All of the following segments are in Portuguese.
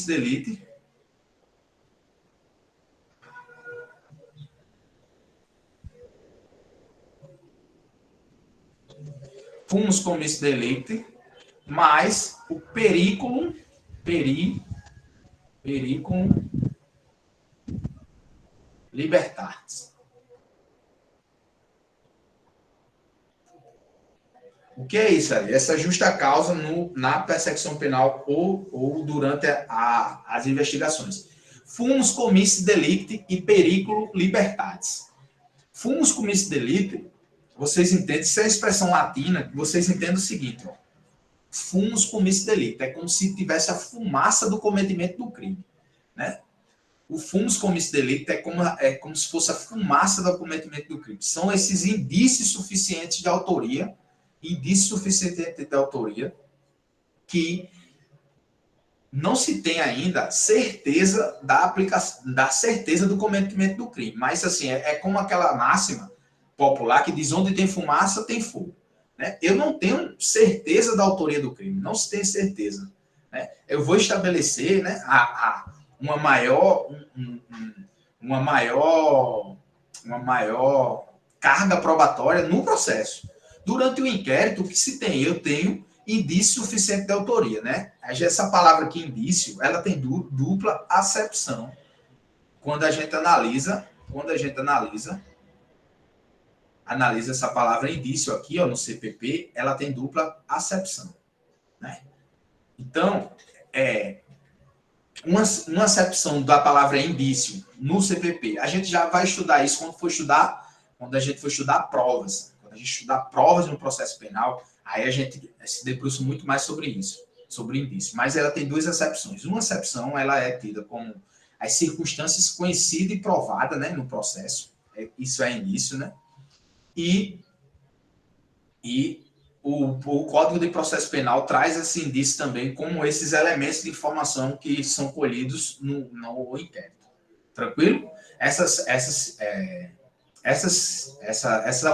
comicio delite. Fumus comicio delite, mais o periculum libertatis. O que é isso aí? Essa justa causa na persecução penal ou durante as investigações. Fumus comicio delicti e periculo libertatis. Fumus comicio delicti, vocês entendem, isso é a expressão latina, vocês entendem o seguinte, ó. Fumus comicio delicti, é como se tivesse a fumaça do cometimento do crime, né? O fumus comicio delicti é como se fosse a fumaça do cometimento do crime. São esses indícios suficientes de autoria, que não se tem ainda certeza da aplicação, da certeza do cometimento do crime. Mas, assim, é como aquela máxima popular que diz: onde tem fumaça, tem fogo. Né? Eu não tenho certeza da autoria do crime, não se tem certeza. Né? Eu vou estabelecer, né, uma maior carga probatória no processo. Durante o inquérito, o que se tem? Eu tenho indício suficiente de autoria, né? Essa palavra aqui, indício, ela tem dupla acepção. Quando a gente analisa essa palavra indício aqui, ó, no CPP, ela tem dupla acepção, né? Então, uma acepção da palavra indício no CPP, a gente já vai estudar isso quando a gente for estudar provas. Quando a gente estudar provas no processo penal, aí a gente se debruça muito mais sobre isso, sobre indício. Mas ela tem duas acepções. Uma acepção, ela é tida como as circunstâncias conhecidas e provadas, né, no processo. Isso é indício, né? E o Código de Processo Penal traz esse indício também como esses elementos de informação que são colhidos no inquérito. Tranquilo? Essa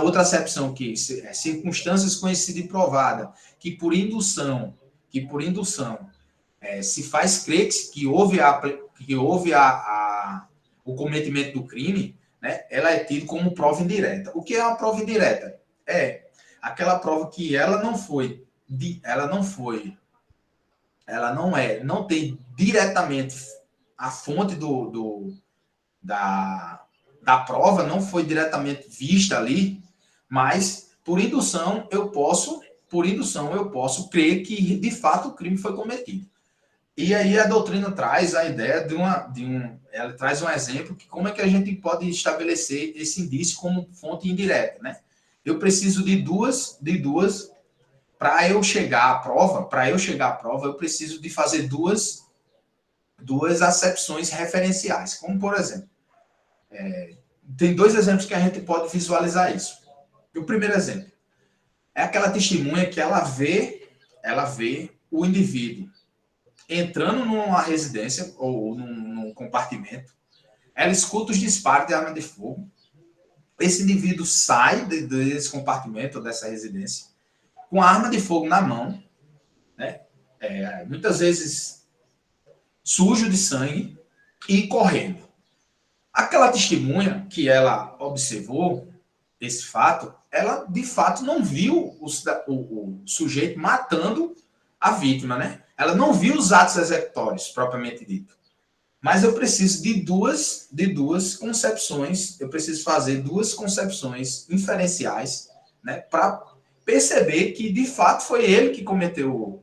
outra acepção que circunstâncias conhecidas e provadas, que por indução se faz crer que houve o cometimento do crime, né, ela é tida como prova indireta. O que é uma prova indireta? É aquela prova que não tem diretamente a fonte da prova, não foi diretamente vista ali, mas por indução eu posso crer que de fato o crime foi cometido. E aí a doutrina traz a ideia ela traz um exemplo que como é que a gente pode estabelecer esse indício como fonte indireta, né? Eu preciso de duas para eu chegar à prova, eu preciso de fazer duas acepções referenciais. Como, por exemplo, tem dois exemplos que a gente pode visualizar isso. O primeiro exemplo é aquela testemunha que ela vê o indivíduo entrando numa residência ou num compartimento, ela escuta os disparos de arma de fogo, esse indivíduo sai desse compartimento, dessa residência, com a arma de fogo na mão, né? Muitas vezes sujo de sangue e correndo. Aquela testemunha que ela observou esse fato, ela de fato não viu o sujeito matando a vítima, né? Ela não viu os atos executórios, propriamente dito. Mas eu preciso de duas concepções, eu preciso fazer duas concepções inferenciais, né, para perceber que, de fato, foi ele que cometeu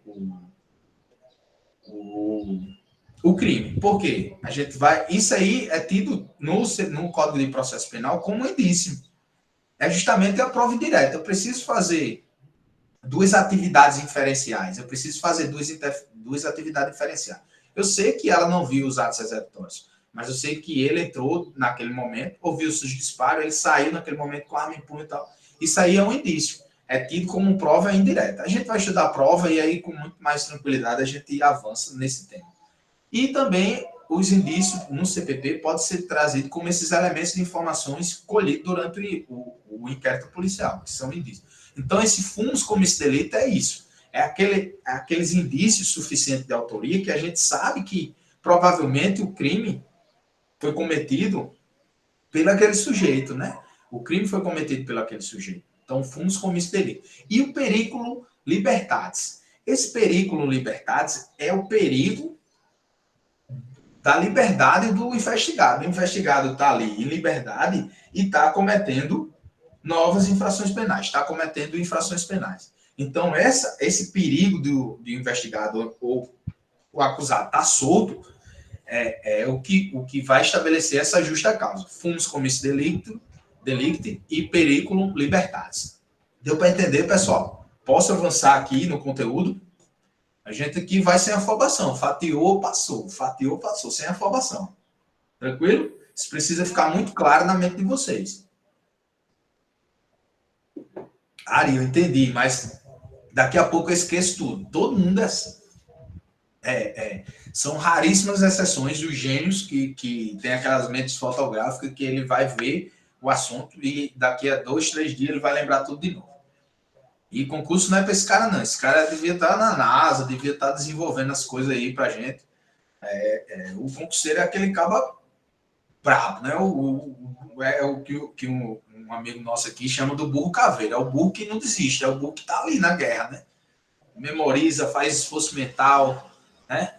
o crime. Por quê? Isso aí é tido no Código de Processo Penal como indício. É justamente a prova indireta. Eu preciso fazer duas atividades inferenciais. Eu preciso fazer duas atividades diferenciais. Eu sei que ela não viu os atos executórios, mas eu sei que ele entrou naquele momento, ouviu os disparos, ele saiu naquele momento com a arma em punho e tal. Isso aí é um indício. É tido como prova indireta. A gente vai estudar a prova e aí, com muito mais tranquilidade, a gente avança nesse tema. E também os indícios no CPP podem ser trazidos como esses elementos de informações colhidos durante o inquérito policial, que são indícios. Então, esse fumus comicio delicti é isso. É aqueles indícios suficientes de autoria que a gente sabe que provavelmente o crime foi cometido pelo aquele sujeito, né? O crime foi cometido pelo aquele sujeito. Então, fumus comis delito. E o periculum libertatis. Esse periculum libertatis é o perigo da liberdade do investigado. O investigado está ali em liberdade e está cometendo novas infrações penais, está cometendo infrações penais. Então, esse perigo do investigado ou o acusado estar solto é o que vai estabelecer essa justa causa. Fumus comis delicti e periculum libertatis. Deu para entender, pessoal? Posso avançar aqui no conteúdo? A gente aqui vai sem afobação. Fatiou, passou, sem afobação. Tranquilo? Isso precisa ficar muito claro na mente de vocês. Ari, eu entendi, mas daqui a pouco eu esqueço tudo. Todo mundo é assim. São raríssimas exceções dos gênios que tem aquelas mentes fotográficas que ele vai ver o assunto e daqui a 2, 3 dias ele vai lembrar tudo de novo. E concurso não é para esse cara, não. Esse cara devia estar na NASA, devia estar desenvolvendo as coisas aí para a gente. O concurseiro é aquele cabo brabo, né? É o que um amigo nosso aqui chama do burro caveira. É o burro que não desiste, é o burro que está ali na guerra, né? Memoriza, faz esforço mental, né?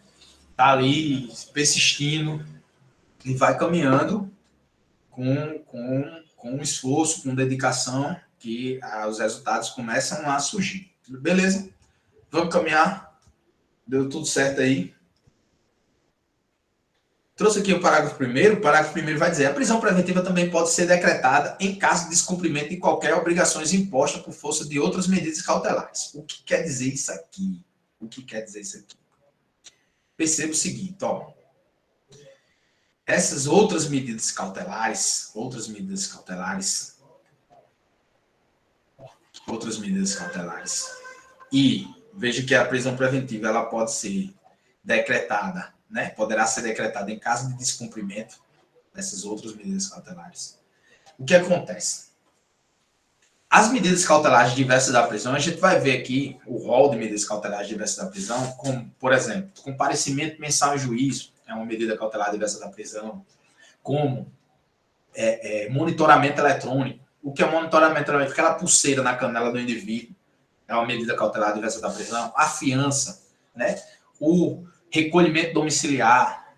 Tá ali persistindo e vai caminhando com esforço, com dedicação, que os resultados começam a surgir. Beleza? Vamos caminhar. Deu tudo certo aí. Trouxe aqui o parágrafo primeiro. O parágrafo primeiro vai dizer: a prisão preventiva também pode ser decretada em caso de descumprimento de qualquer obrigações imposta por força de outras medidas cautelares. O que quer dizer isso aqui? Perceba o seguinte, ó. Essas outras medidas cautelares, e veja que a prisão preventiva ela pode ser decretada, né? Poderá ser decretada em caso de descumprimento dessas outras medidas cautelares. O que acontece? As medidas cautelares diversas da prisão, a gente vai ver aqui o rol de medidas cautelares diversas da prisão, como, por exemplo, comparecimento mensal em juízo, é uma medida cautelar diversa da prisão, como monitoramento eletrônico. O que é monitoramento eletrônico? Aquela pulseira na canela do indivíduo, é uma medida cautelar diversa da prisão. A fiança, né? O recolhimento domiciliar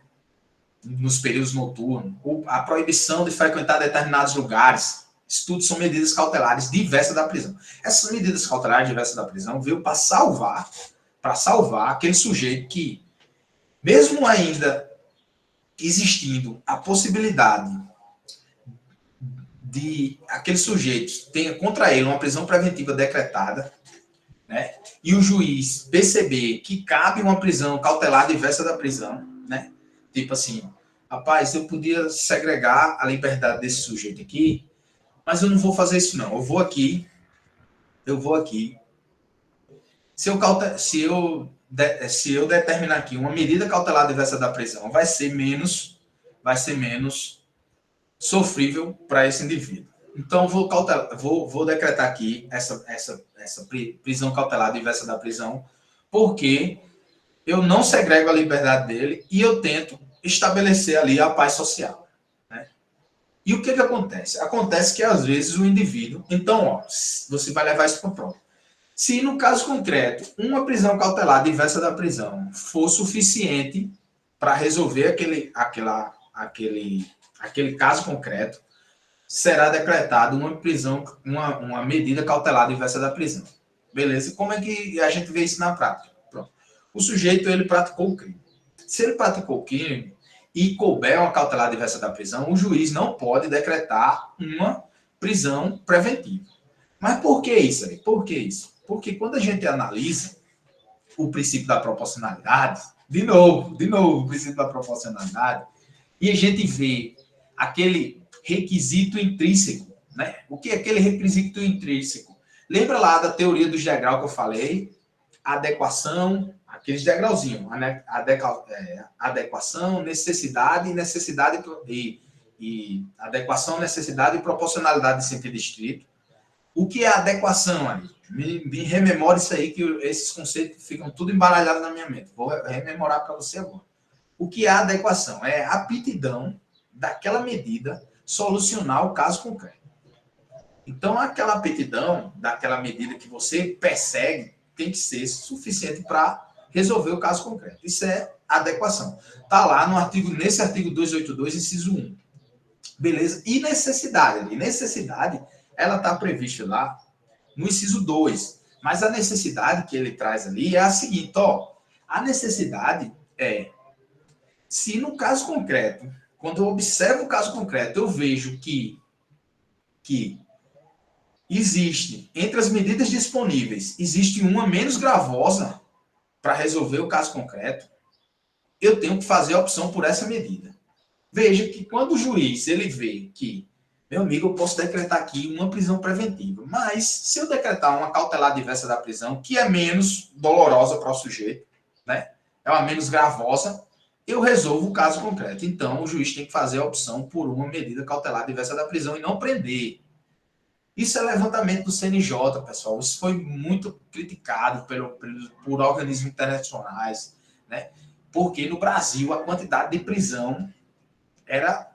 nos períodos noturnos, a proibição de frequentar determinados lugares. Isso tudo são medidas cautelares diversas da prisão. Essas medidas cautelares diversas da prisão veio para salvar aquele sujeito que, mesmo ainda existindo a possibilidade de aquele sujeito tenha contra ele uma prisão preventiva decretada, né? E o juiz perceber que cabe uma prisão cautelar diversa da prisão, né? Tipo assim, rapaz, eu podia segregar a liberdade desse sujeito aqui, mas eu não vou fazer isso não. Eu vou aqui. Se eu determinar aqui uma medida cautelar diversa da prisão, vai ser menos sofrível para esse indivíduo. Então, vou decretar aqui essa prisão cautelar diversa da prisão, porque eu não segrego a liberdade dele e eu tento estabelecer ali a paz social. Né? E o que acontece? Acontece que, às vezes, o indivíduo... Então, ó, você vai levar isso para o próprio. Se, no caso concreto, uma prisão cautelar diversa da prisão for suficiente para resolver aquele caso concreto, será decretada uma medida cautelar diversa da prisão. Beleza? Como é que a gente vê isso na prática? Pronto. O sujeito, ele praticou o crime. Se ele praticou o crime e couber uma cautelar diversa da prisão, o juiz não pode decretar uma prisão preventiva. Mas por que isso aí? Por que isso? Porque quando a gente analisa o princípio da proporcionalidade, de novo, o princípio da proporcionalidade, e a gente vê aquele requisito intrínseco, né? O que é aquele requisito intrínseco? Lembra lá da teoria dos degraus que eu falei? Adequação, aqueles degrauzinhos, né? Adequação, necessidade e adequação, necessidade e proporcionalidade de sentido estrito. O que é adequação aí? Me rememore isso aí, que esses conceitos ficam tudo embaralhados na minha mente. Vou rememorar para você agora. O que é a adequação? É a aptidão daquela medida solucionar o caso concreto. Então, aquela aptidão daquela medida que você persegue tem que ser suficiente para resolver o caso concreto. Isso é adequação. Está lá no artigo, nesse artigo 282, inciso 1. Beleza? E necessidade. Necessidade, ela está prevista lá no inciso 2. Mas a necessidade que ele traz ali é a seguinte, ó. A necessidade é, se no caso concreto, quando eu observo o caso concreto, eu vejo que existe, entre as medidas disponíveis, existe uma menos gravosa para resolver o caso concreto, eu tenho que fazer a opção por essa medida. Veja que quando o juiz ele vê que, meu amigo, eu posso decretar aqui uma prisão preventiva, mas se eu decretar uma cautelar diversa da prisão, que é menos dolorosa para o sujeito, né? É uma menos gravosa, eu resolvo o caso concreto. Então, o juiz tem que fazer a opção por uma medida cautelar diversa da prisão e não prender. Isso é levantamento do CNJ, pessoal. Isso foi muito criticado por organismos internacionais, né? Porque no Brasil a quantidade de prisão era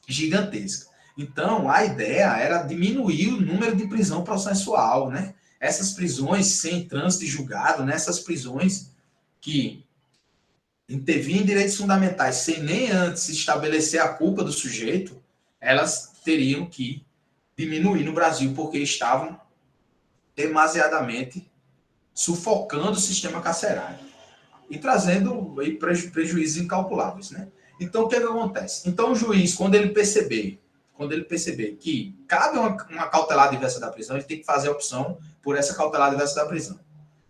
gigantesca. Então, a ideia era diminuir o número de prisão processual, né? Essas prisões sem trânsito de julgado, né? Essas prisões que intervêm em direitos fundamentais sem nem antes estabelecer a culpa do sujeito, elas teriam que diminuir no Brasil, porque estavam demasiadamente sufocando o sistema carcerário e trazendo prejuízos incalculáveis, né? Então, o que acontece? Então, o juiz, quando ele perceber que cabe uma cautelar diversa da prisão, ele tem que fazer a opção por essa cautelar diversa da prisão.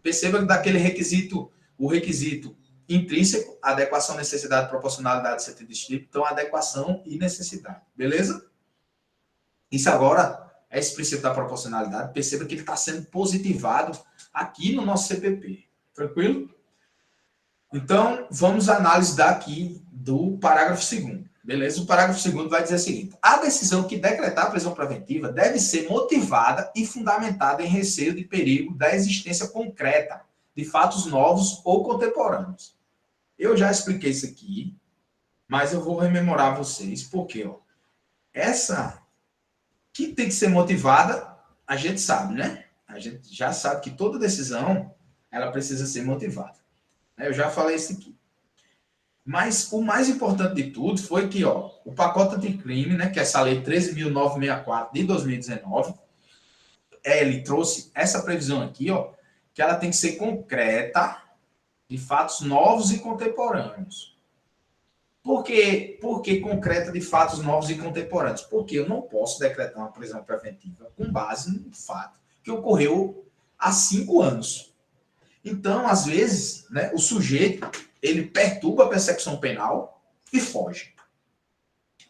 Perceba que daquele requisito, o requisito intrínseco, adequação, necessidade, proporcionalidade, sentido estrito, então adequação e necessidade. Beleza? Isso agora, esse princípio da proporcionalidade, perceba que ele está sendo positivado aqui no nosso CPP. Tranquilo? Então, vamos à análise daqui do parágrafo 2º. Beleza? O parágrafo 2º vai dizer o seguinte: a decisão que decretar a prisão preventiva deve ser motivada e fundamentada em receio de perigo da existência concreta de fatos novos ou contemporâneos. Eu já expliquei isso aqui, mas eu vou rememorar vocês, porque ó, essa que tem que ser motivada, a gente sabe, né? A gente já sabe que toda decisão ela precisa ser motivada. Eu já falei isso aqui. Mas o mais importante de tudo foi que ó, o pacote anticrime, né, que é essa lei 13.964 de 2019, ele trouxe essa previsão aqui, ó, que ela tem que ser concreta, de fatos novos e contemporâneos. Por que concreta de fatos novos e contemporâneos? Porque eu não posso decretar uma prisão preventiva com base num fato que ocorreu há 5 anos. Então, às vezes, né, o sujeito ele perturba a persecução penal e foge.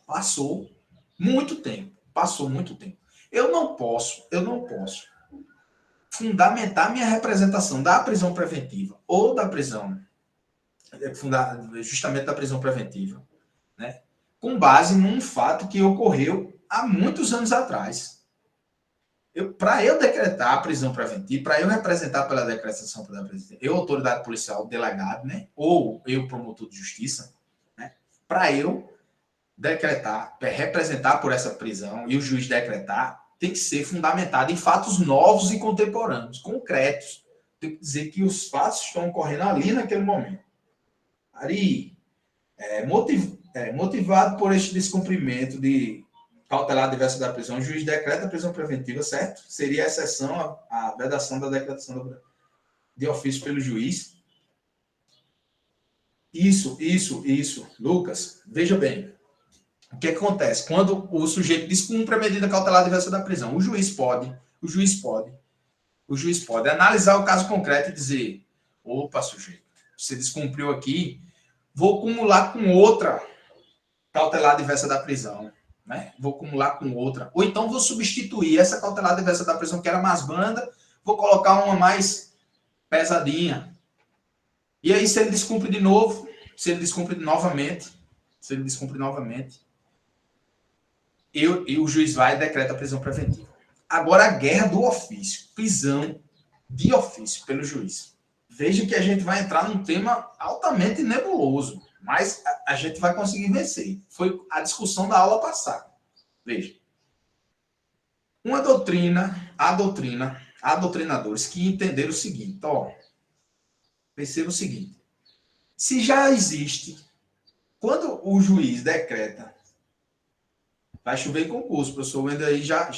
Passou muito tempo. Eu não posso fundamentar minha representação da prisão preventiva ou da prisão, justamente da prisão preventiva, né, com base num fato que ocorreu há muitos anos atrás. Para eu decretar a prisão preventiva, para eu representar pela decretação pela preventiva, eu, autoridade policial, delegado, né, ou eu, promotor de justiça, né, para eu decretar, representar por essa prisão e o juiz decretar, tem que ser fundamentado em fatos novos e contemporâneos, concretos. Tem que dizer que os fatos estão ocorrendo ali naquele momento. Ali, motivado por este descumprimento de cautelar diversa da prisão, o juiz decreta a prisão preventiva, certo? Seria a exceção à vedação da decretação de ofício pelo juiz. Isso. Lucas, veja bem. O que acontece? Quando o sujeito descumpre a medida cautelar diversa da prisão, o juiz pode analisar o caso concreto e dizer: opa, sujeito, você descumpriu aqui, vou acumular com outra cautelar diversa da prisão, né? Vou acumular com outra. Ou então vou substituir essa cautelar diversa da prisão, que era mais branda, vou colocar uma mais pesadinha. E aí, se ele descumpre de novo, se ele descumpre novamente, e o juiz vai e decreta a prisão preventiva. Agora, a guerra do ofício. Prisão de ofício pelo juiz. Veja que a gente vai entrar num tema altamente nebuloso. Mas a gente vai conseguir vencer. Foi a discussão da aula passada. Veja. Há doutrinadores que entenderam o seguinte, perceba o seguinte, se já existe, quando o juiz decreta, vai chover em concurso, o professor Wender aí já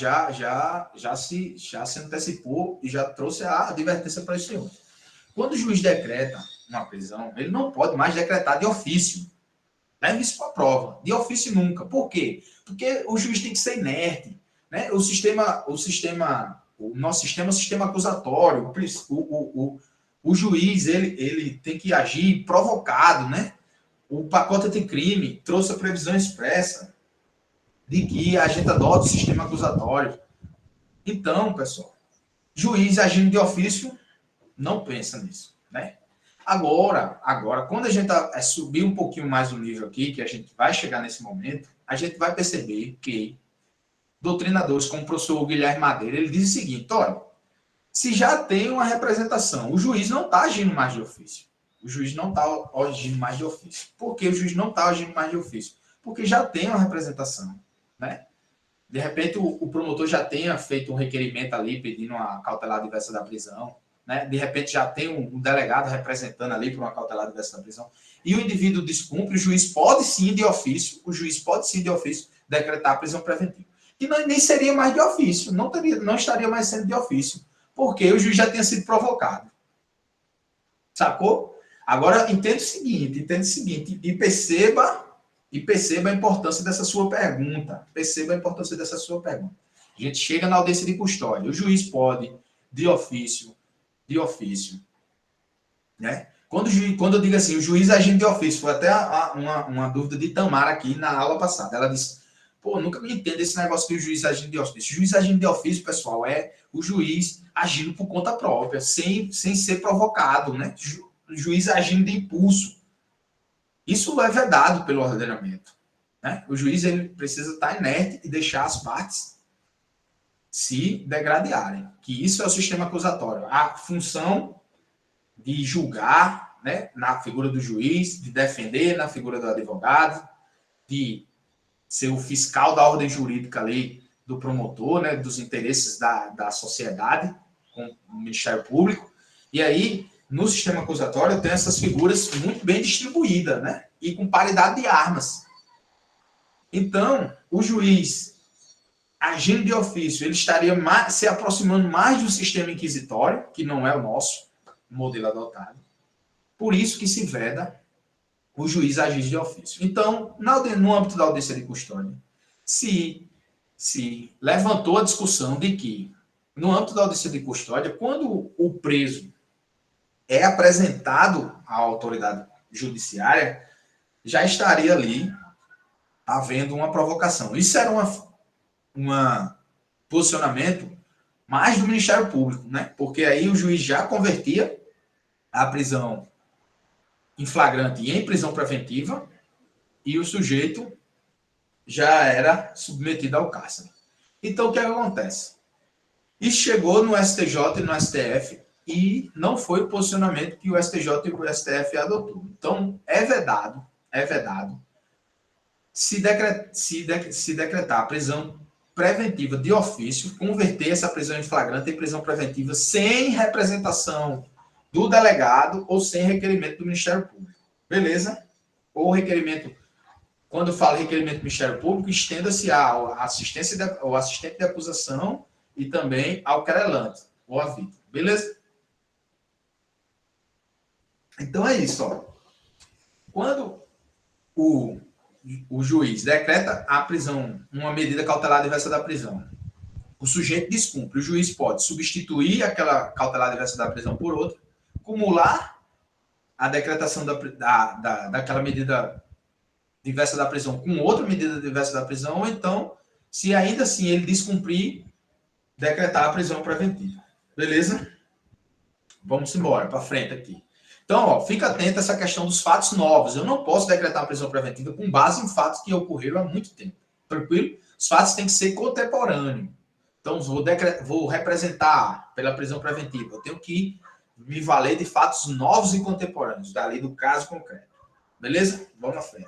se antecipou e já trouxe a advertência para esse senhor. Quando o juiz decreta uma prisão, ele não pode mais decretar de ofício. Leve isso para a prova. De ofício nunca. Por quê? Porque o juiz tem que ser inerte. Né? O nosso sistema é um sistema acusatório. O juiz ele tem que agir provocado. Né? O pacote anticrime trouxe a previsão expressa de que a gente adota o sistema acusatório. Então, pessoal, juiz agindo de ofício não pensa nisso. Né? Agora, quando a gente subir um pouquinho mais o nível aqui, que a gente vai chegar nesse momento, a gente vai perceber que doutrinadores como o professor Guilherme Madeira, ele diz o seguinte, olha, se já tem uma representação, o juiz não está agindo mais de ofício. O juiz não está agindo mais de ofício. Por que o juiz não está agindo mais de ofício? Porque já tem uma representação. Né? De repente, o promotor já tenha feito um requerimento ali, pedindo uma cautelar diversa da prisão. Né? De repente já tem um delegado representando ali por uma cautelar diversa da prisão, e o indivíduo descumpre, o juiz pode sim de ofício, decretar a prisão preventiva. E nem seria mais de ofício, não estaria mais sendo de ofício, porque o juiz já tinha sido provocado. Sacou? Agora, entenda o seguinte, e perceba a importância dessa sua pergunta. A gente chega na audiência de custódia, o juiz pode, de ofício, né? Quando eu digo assim, o juiz agindo de ofício, foi até uma dúvida de Tamara aqui na aula passada. Ela disse, nunca me entendo esse negócio de o juiz agindo de ofício. O juiz agindo de ofício, pessoal, é o juiz agindo por conta própria, sem ser provocado, né? O juiz agindo de impulso. Isso é vedado pelo ordenamento. Né? O juiz ele precisa estar inerte e deixar as partes se degradarem, que isso é o sistema acusatório. A função de julgar, né, na figura do juiz, de defender na figura do advogado, de ser o fiscal da ordem jurídica ali do promotor, né, dos interesses da sociedade, com o Ministério Público. E aí, no sistema acusatório, tem essas figuras muito bem distribuídas, né, e com paridade de armas. Então, o juiz agindo de ofício, ele estaria se aproximando mais do sistema inquisitório, que não é o nosso modelo adotado. Por isso que se veda o juiz agir de ofício. Então, no âmbito da audiência de custódia, se levantou a discussão de que, no âmbito da audiência de custódia, quando o preso é apresentado à autoridade judiciária, já estaria ali havendo uma provocação. Isso era um posicionamento mais do Ministério Público, né? Porque aí o juiz já convertia a prisão em flagrante em prisão preventiva e o sujeito já era submetido ao cárcere. Então, o que acontece? Isso chegou no STJ e no STF e não foi o posicionamento que o STJ e o STF adotou. Então, é vedado se decretar a prisão preventiva de ofício, converter essa prisão em flagrante em prisão preventiva sem representação do delegado ou sem requerimento do Ministério Público. Beleza? Ou requerimento, quando eu falo requerimento do Ministério Público, estenda-se ao assistente de acusação e também ao querelante, ou à vítima. Beleza? Então é isso, ó. Quando o juiz decreta a prisão, uma medida cautelar diversa da prisão, o sujeito descumpre, o juiz pode substituir aquela cautelar diversa da prisão por outra, acumular a decretação daquela medida diversa da prisão com outra medida diversa da prisão, ou então, se ainda assim ele descumprir, decretar a prisão preventiva. Beleza? Vamos embora, para frente aqui. Então, ó, fica atento a essa questão dos fatos novos. Eu não posso decretar a prisão preventiva com base em fatos que ocorreram há muito tempo. Tranquilo? Os fatos têm que ser contemporâneos. Então, vou representar pela prisão preventiva. Eu tenho que me valer de fatos novos e contemporâneos, dali do caso concreto. Beleza? Vamos na frente.